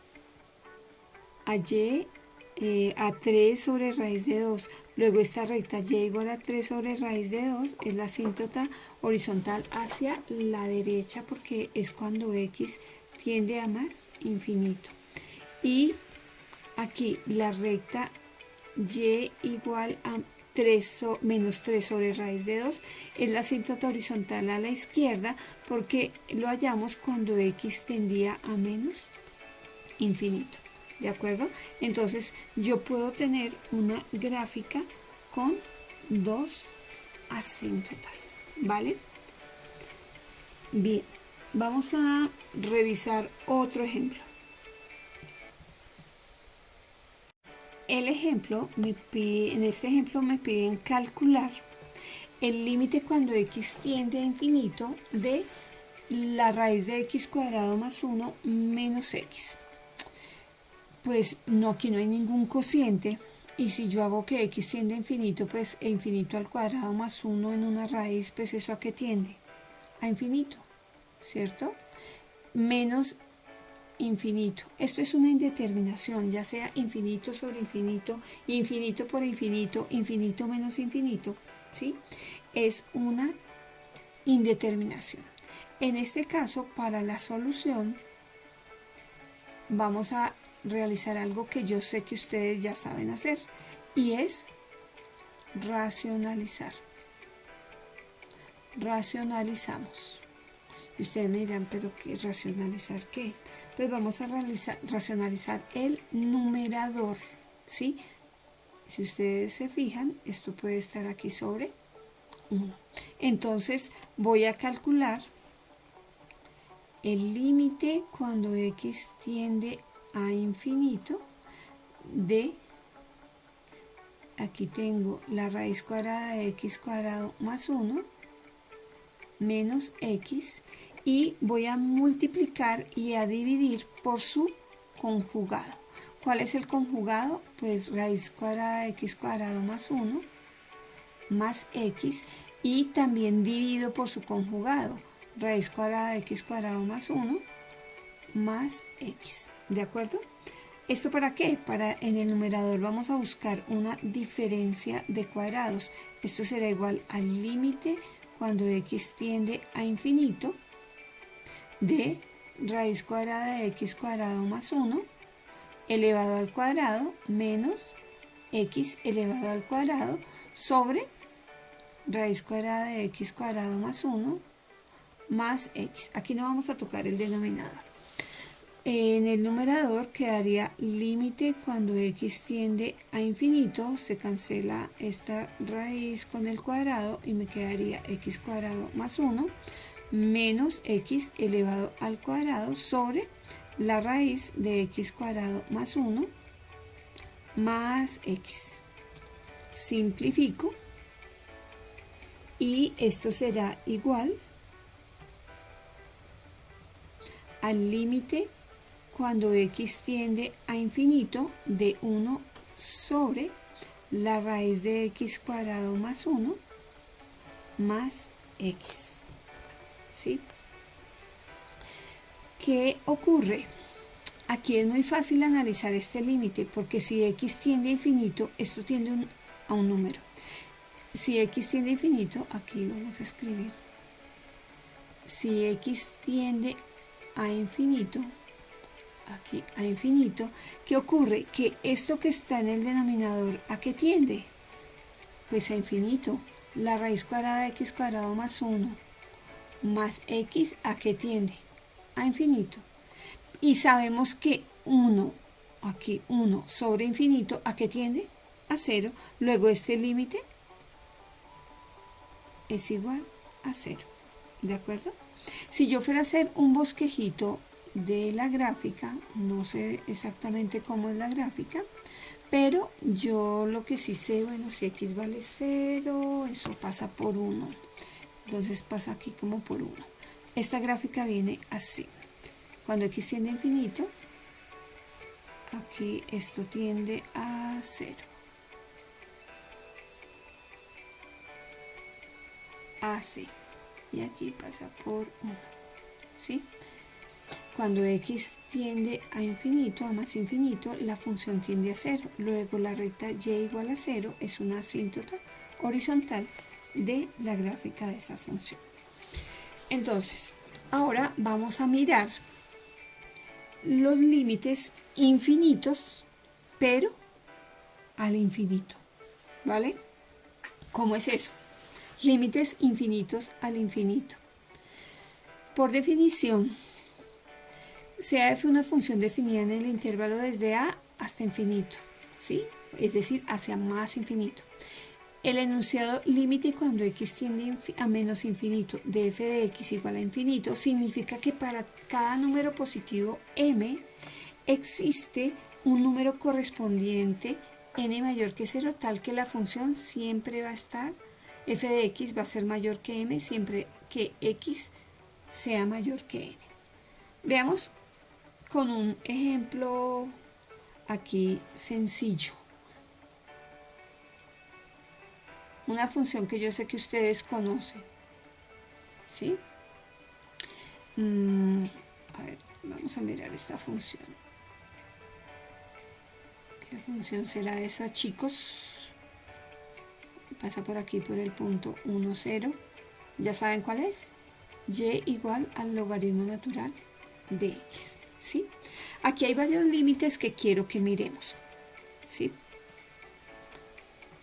A y a 3 sobre raíz de 2. Luego esta recta y igual a 3 sobre raíz de 2 es la asíntota horizontal hacia la derecha porque es cuando x tiende a más infinito. Y aquí la recta y igual a menos 3 sobre raíz de 2 es la asíntota horizontal a la izquierda porque lo hallamos cuando x tendía a menos infinito. ¿De acuerdo? Entonces yo puedo tener una gráfica con dos asíntotas, ¿vale? Bien, vamos a revisar otro ejemplo. El ejemplo, en este ejemplo me piden calcular el límite cuando x tiende a infinito de la raíz de x cuadrado más 1 menos x. Pues no, aquí no hay ningún cociente, y si yo hago que x tiende a infinito, pues infinito al cuadrado más 1 en una raíz, pues eso a qué tiende? A infinito, ¿cierto? Menos infinito. Esto es una indeterminación, ya sea infinito sobre infinito, infinito por infinito, infinito menos infinito, ¿sí? Es una indeterminación. En este caso, para la solución, vamos a realizar algo que yo sé que ustedes ya saben hacer, y es racionalizar. Racionalizamos. Y ustedes me dirán, ¿pero qué? ¿Racionalizar qué? Pues vamos a racionalizar el numerador, ¿sí? Si ustedes se fijan, esto puede estar aquí sobre 1. Entonces voy a calcular el límite cuando x tiende a infinito de, aquí tengo la raíz cuadrada de x cuadrado más 1 menos x, y voy a multiplicar y a dividir por su conjugado. ¿Cuál es el conjugado? Pues raíz cuadrada de x cuadrado más 1 más x, y también divido por su conjugado, raíz cuadrada de x cuadrado más 1 más x. ¿De acuerdo? ¿Esto para qué? Para en el numerador vamos a buscar una diferencia de cuadrados. Esto será igual al límite cuando x tiende a infinito de raíz cuadrada de x cuadrado más 1 elevado al cuadrado menos x elevado al cuadrado sobre raíz cuadrada de x cuadrado más 1 más x. Aquí no vamos a tocar el denominador. En el numerador quedaría límite cuando x tiende a infinito, se cancela esta raíz con el cuadrado y me quedaría x cuadrado más 1 menos x elevado al cuadrado sobre la raíz de x cuadrado más 1 más x. Simplifico y esto será igual al límite cuando x tiende a infinito de 1 sobre la raíz de x cuadrado más 1 más x. ¿Sí? ¿Qué ocurre? Aquí es muy fácil analizar este límite porque si x tiende a infinito, esto tiende a un número. Si x tiende a infinito, aquí vamos a escribir. Si x tiende a infinito, aquí a infinito, ¿qué ocurre? Que esto que está en el denominador, ¿a qué tiende? Pues a infinito. La raíz cuadrada de x cuadrado más 1 más x, ¿a qué tiende? A infinito. Y sabemos que 1, aquí 1 sobre infinito, ¿a qué tiende? A 0. Luego este límite es igual a 0. ¿De acuerdo? Si yo fuera a hacer un bosquejito de la gráfica, no sé exactamente cómo es la gráfica, pero yo lo que sí sé, bueno, si x vale 0, eso pasa por 1. Entonces pasa aquí como por 1. Esta gráfica viene así. Cuando x tiende a infinito, aquí esto tiende a 0. Así. Y aquí pasa por 1. ¿Sí? Cuando x tiende a infinito, a más infinito, la función tiende a 0. Luego la recta y igual a 0 es una asíntota horizontal de la gráfica de esa función. Entonces, ahora vamos a mirar los límites infinitos, pero al infinito. ¿Vale? ¿Cómo es eso? Límites infinitos al infinito. Por definición, sea f una función definida en el intervalo desde a hasta infinito, ¿sí? Es decir, hacia más infinito. El enunciado límite cuando x tiende a menos infinito de f de x igual a infinito significa que para cada número positivo m existe un número correspondiente n mayor que 0 tal que la función siempre va a estar, f de x va a ser mayor que m siempre que x sea mayor que n. Veamos con un ejemplo aquí sencillo. Una función que yo sé que ustedes conocen. ¿Sí? A ver, vamos a mirar esta función. ¿Qué función será esa, chicos? Pasa por aquí por el punto 1, 0. ¿Ya saben cuál es? Y igual al logaritmo natural de x. ¿Sí? Aquí hay varios límites que quiero que miremos. ¿Sí?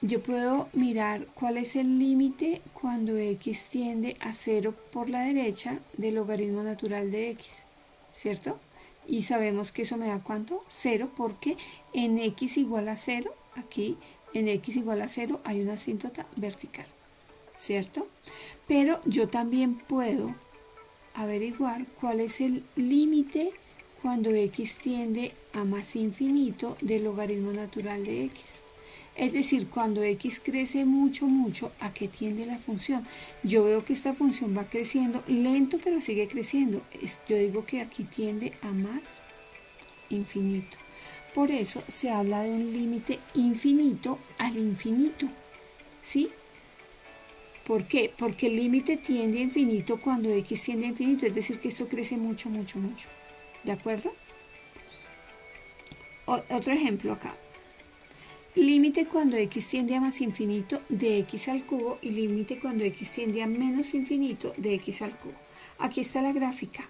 Yo puedo mirar cuál es el límite cuando x tiende a 0 por la derecha del logaritmo natural de x, ¿cierto? Y sabemos que eso me da ¿cuánto? 0, porque en x igual a 0, aquí en x igual a 0 hay una asíntota vertical, ¿cierto? Pero yo también puedo averiguar cuál es el límite cuando x tiende a más infinito del logaritmo natural de x. Es decir, cuando x crece mucho, mucho, ¿a qué tiende la función? Yo veo que esta función va creciendo lento, pero sigue creciendo. Yo digo que aquí tiende a más infinito. Por eso se habla de un límite infinito al infinito. ¿Sí? ¿Por qué? Porque el límite tiende a infinito cuando x tiende a infinito. Es decir, que esto crece mucho, mucho, mucho. ¿De acuerdo? Otro ejemplo acá. Límite cuando x tiende a más infinito de x al cubo y límite cuando x tiende a menos infinito de x al cubo. Aquí está la gráfica.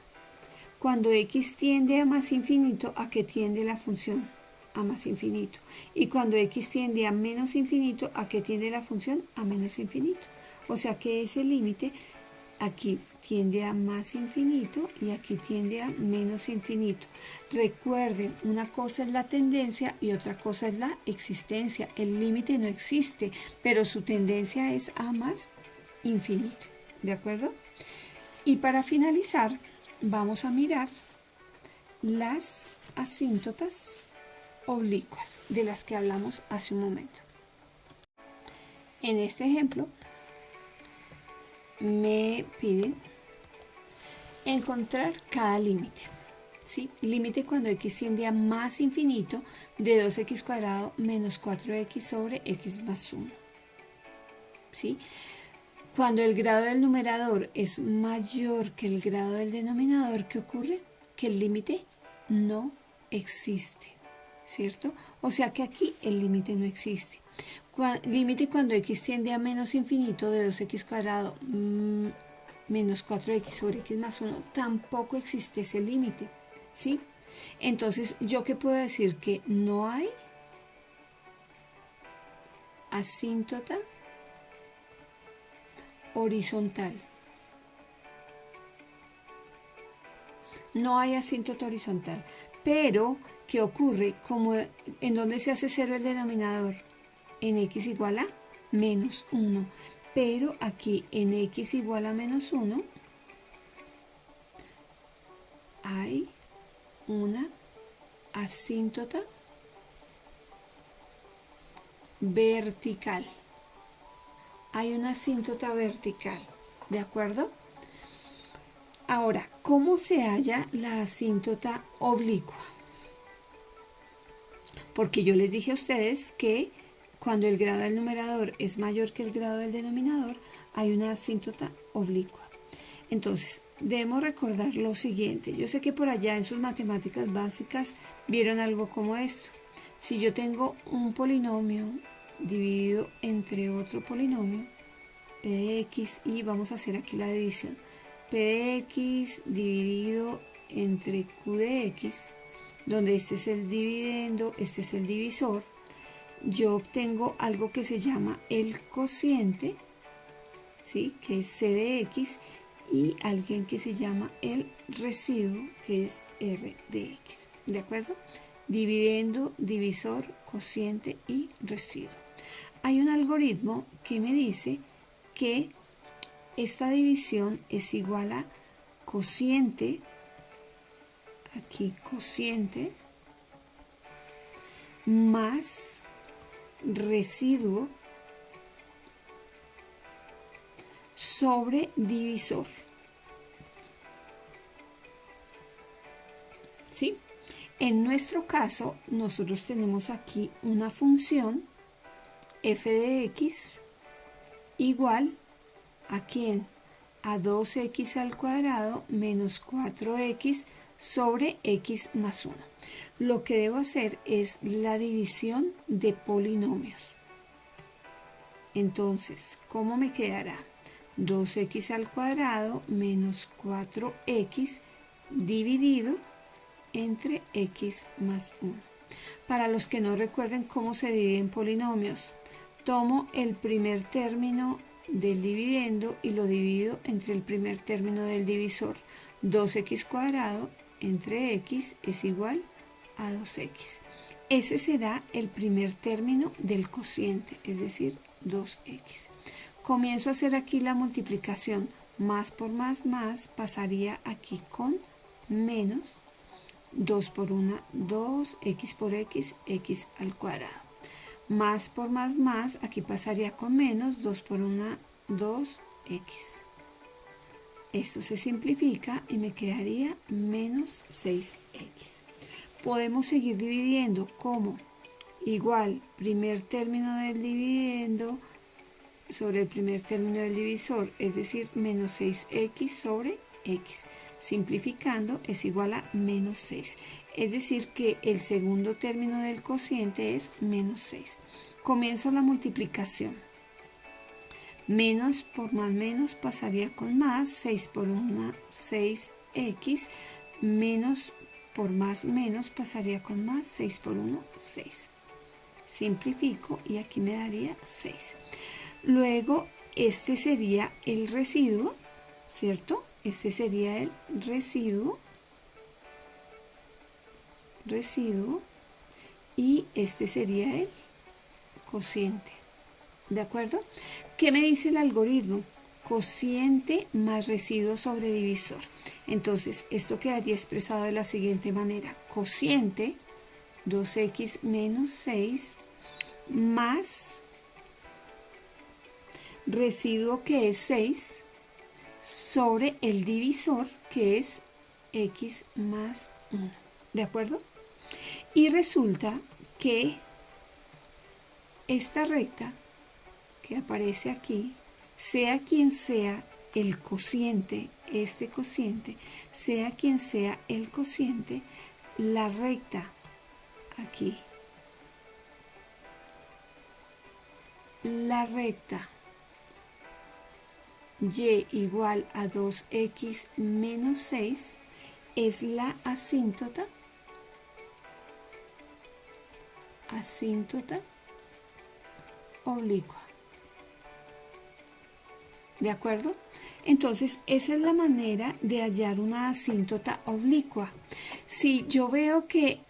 Cuando x tiende a más infinito, ¿a qué tiende la función? A más infinito. Y cuando x tiende a menos infinito, ¿a qué tiende la función? A menos infinito. O sea que ese límite aquí tiende a más infinito y aquí tiende a menos infinito. Recuerden, una cosa es la tendencia y otra cosa es la existencia. El límite no existe, pero su tendencia es a más infinito. ¿De acuerdo? Y para finalizar, vamos a mirar las asíntotas oblicuas de las que hablamos hace un momento. En este ejemplo, me piden encontrar cada límite. ¿Sí? Límite cuando x tiende a más infinito de 2x cuadrado menos 4x sobre x más 1. ¿Sí? Cuando el grado del numerador es mayor que el grado del denominador, ¿qué ocurre? Que el límite no existe, ¿cierto? O sea que aquí el límite no existe. Límite cuando x tiende a menos infinito de 2x cuadrado menos 4x sobre x más 1, tampoco existe ese límite, ¿sí? Entonces, ¿yo qué puedo decir? Que no hay asíntota horizontal. No hay asíntota horizontal. Pero, ¿qué ocurre? Como ¿en dónde se hace cero el denominador? En x igual a menos 1. pero aquí en x igual a menos 1 hay una asíntota vertical. Hay una asíntota vertical, ¿de acuerdo? Ahora, ¿cómo se halla la asíntota oblicua? Porque yo les dije a ustedes que cuando el grado del numerador es mayor que el grado del denominador, hay una asíntota oblicua. Entonces, debemos recordar lo siguiente. Yo sé que por allá en sus matemáticas básicas vieron algo como esto. Si yo tengo un polinomio dividido entre otro polinomio, p de x, y vamos a hacer aquí la división, p de x dividido entre q de x, donde este es el dividendo, este es el divisor, yo obtengo algo que se llama el cociente, ¿sí? Que es c de x, y alguien que se llama el residuo, que es r de x, ¿de acuerdo? Dividendo, divisor, cociente y residuo. Hay un algoritmo que me dice que esta división es igual a cociente, aquí cociente, más residuo sobre divisor. ¿Sí? En nuestro caso, nosotros tenemos aquí una función f de x igual ¿a quién? A 2x al cuadrado menos 4x sobre x más 1. Lo que debo hacer es la división de polinomios. Entonces, ¿cómo me quedará? 2x al cuadrado menos 4x dividido entre x más 1. Para los que no recuerden cómo se dividen polinomios, tomo el primer término del dividendo y lo divido entre el primer término del divisor. 2x cuadrado entre x es igual a 2x. Ese será el primer término del cociente, es decir, 2x. Comienzo a hacer aquí la multiplicación. Más por más, pasaría aquí con menos 2 por 1, 2, x por x, x al cuadrado. Más por más, aquí pasaría con menos 2 por 1, 2x. Esto se simplifica y me quedaría menos 6x. Podemos seguir dividiendo como igual primer término del dividendo sobre el primer término del divisor, es decir, menos 6x sobre x. Simplificando es igual a menos 6. Es decir que el segundo término del cociente es menos 6. Comienzo la multiplicación. Menos por más menos pasaría con más. 6 por 1, 6x. Menos por más menos pasaría con más. 6 por 1, 6. Simplifico y aquí me daría 6. Luego, este sería el residuo, ¿cierto? Este sería el residuo, y este sería el cociente, ¿de acuerdo? ¿Qué me dice el algoritmo? Cociente más residuo sobre divisor. Entonces, esto quedaría expresado de la siguiente manera. Cociente, 2x menos 6, más residuo, que es 6, sobre el divisor, que es x más 1. ¿De acuerdo? Y resulta que esta recta que aparece aquí, sea quien sea el cociente, este cociente, sea quien sea el cociente, la recta aquí, la recta y igual a 2x menos 6 es la asíntota oblicua. ¿De acuerdo? Entonces, esa es la manera de hallar una asíntota oblicua. Si yo veo que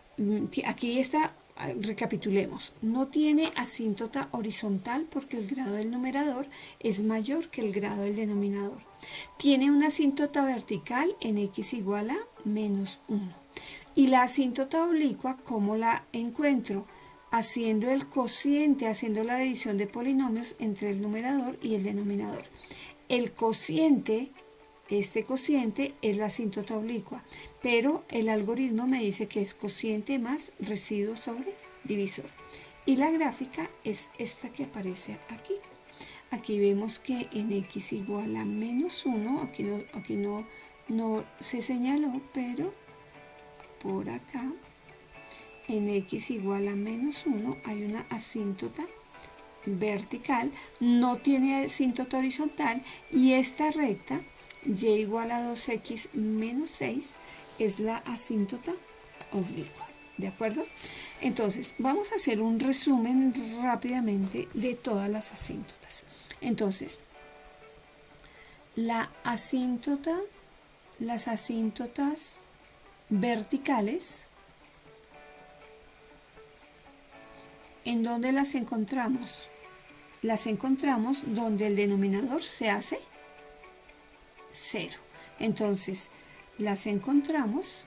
aquí está recapitulemos, no tiene asíntota horizontal porque el grado del numerador es mayor que el grado del denominador. Tiene una asíntota vertical en x igual a menos 1. Y la asíntota oblicua, ¿cómo la encuentro? Haciendo el cociente, haciendo la división de polinomios entre el numerador y el denominador. El cociente, este cociente es la asíntota oblicua, pero el algoritmo me dice que es cociente más residuo sobre divisor. Y la gráfica es esta que aparece aquí. Aquí vemos que en x igual a menos 1, aquí no se señaló, pero por acá, en x igual a menos 1 hay una asíntota vertical, no tiene asíntota horizontal, y esta recta y igual a 2x menos 6 es la asíntota oblicua. ¿De acuerdo? Entonces, vamos a hacer un resumen rápidamente de todas las asíntotas. Entonces, las asíntotas verticales, ¿en dónde las encontramos? Las encontramos donde el denominador se hace 0. Entonces, las encontramos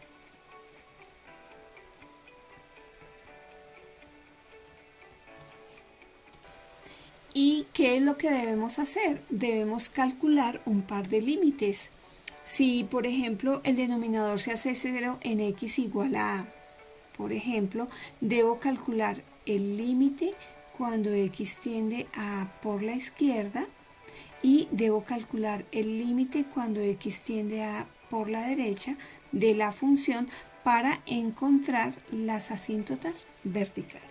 ¿y qué es lo que debemos hacer? Debemos calcular un par de límites. Si, por ejemplo, el denominador se hace 0 en x igual a a, por ejemplo, debo calcular el límite cuando x tiende a por la izquierda, y debo calcular el límite cuando x tiende a por la derecha de la función para encontrar las asíntotas verticales.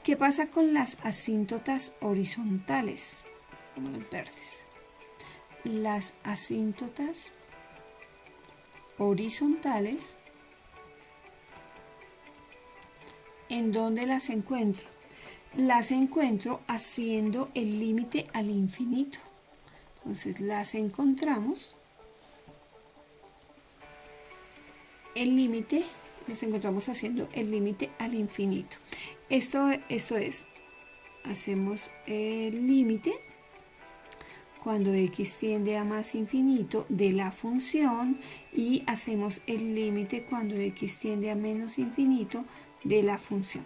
¿Qué pasa con las asíntotas horizontales? Como los verdes. Las asíntotas horizontales, ¿en dónde las encuentro? Las encuentro haciendo el límite al infinito. Entonces las encontramos, las encontramos haciendo el límite al infinito. Esto es, hacemos el límite cuando x tiende a más infinito de la función, y hacemos el límite cuando x tiende a menos infinito de la función.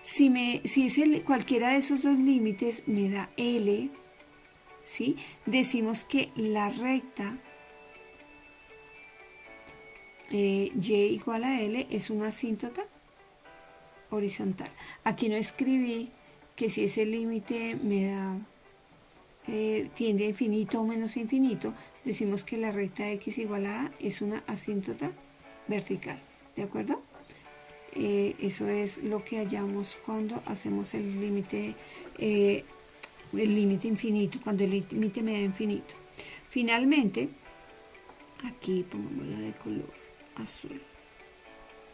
Si es cualquiera de esos dos límites me da L, ¿sí? Decimos que la recta y igual a L es una asíntota horizontal. Aquí no escribí que si ese límite me da tiende a infinito o menos infinito, decimos que la recta x igual a es una asíntota vertical. ¿De acuerdo? Eso es lo que hallamos cuando hacemos el límite infinito, cuando el límite me da infinito. Finalmente, aquí pongámosla de color azul,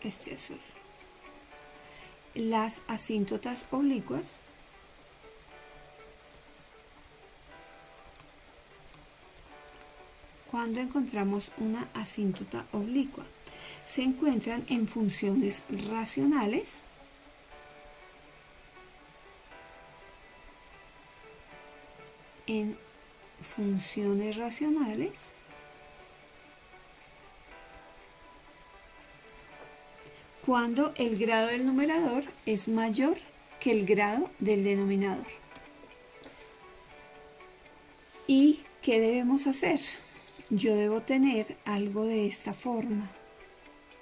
azul. Las asíntotas oblicuas cuando encontramos una asíntota oblicua, se encuentran en funciones racionales cuando el grado del numerador es mayor que el grado del denominador. ¿Y qué debemos hacer? Yo debo tener algo de esta forma.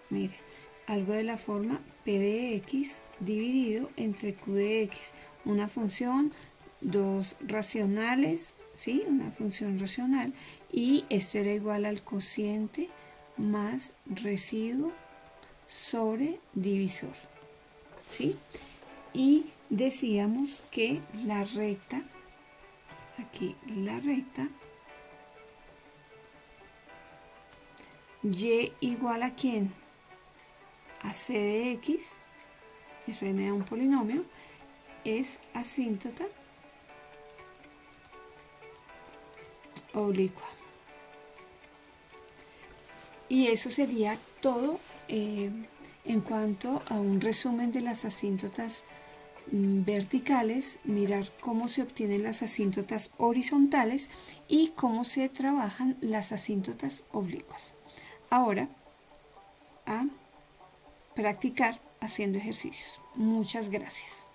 Mire, algo de la forma p de x dividido entre q de x. Una función, dos racionales, ¿sí? Una función racional. Y esto era igual al cociente más residuo sobre divisor, ¿sí? Y decíamos que la recta, aquí la recta, y igual a ¿quién? A c de x, eso me da un polinomio, es asíntota oblicua. Y eso sería todo En cuanto a un resumen de las asíntotas verticales, mirar cómo se obtienen las asíntotas horizontales y cómo se trabajan las asíntotas oblicuas. Ahora, a practicar haciendo ejercicios. Muchas gracias.